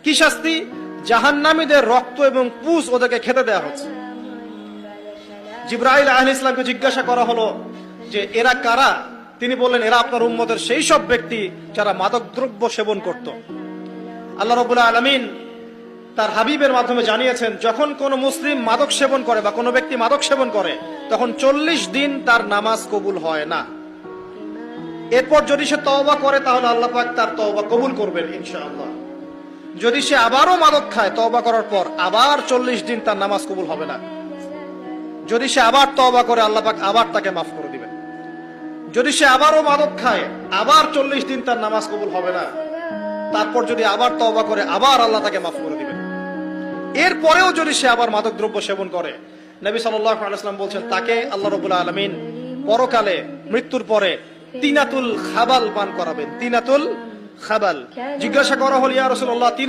কি শাস্তি? জাহান্নামীদের রক্ত এবং পুষ ওদেরকে খেতে দেওয়া হচ্ছে। জিবরাইল আলাইহিস সালামকে জিজ্ঞাসা করা হলো যে এরা কারা? তিনি বললেন, এরা আপনার উম্মতের সেই সব ব্যক্তি যারা মাদকদ্রব্য সেবন করত। আল্লাহ রাব্বুল আলামিন তার হাবিবের মাধ্যমে জানিয়েছেন, যখন কোন মুসলিম মাদক সেবন করে বা কোনো ব্যক্তি মাদক সেবন করে, তখন 40 দিন তার নামাজ কবুল হয় না। এরপর যদি সে তওবা করে তাহলে আল্লাহ পাক তার তওবা কবুল করবেন ইনশাআল্লাহ। যদি সে আবারও মাদক খায় তওবা করার পর, আবার 40 দিন তার নামাজ কবুল হবে না। যদি সে আবার তওবা করে, আল্লাহ পাক আবার তাকে মাফ করে দিবেন। যদি সে আবারও মাদক খায়, আবার 40 দিন তার নামাজ কবুল হবে না। তারপর যদি আবার তওবা করে, আবার আল্লাহ তাকে মাফ করে দিবেন। এরপরেও যদি সে আবার মাদক দ্রব্য সেবন করে, নবী সাল্লাল্লাহু আলাইহি ওয়াসাল্লাম বলছেন, তাকে আল্লাহ রাব্বুল আলামিন পরকালে মৃত্যুর পরে তিনাতুল খাবাল পান করাবেন। তিনাতুল খাবাল। জিজ্ঞাসা করা হল, ইয়া রাসূলুল্লাহ,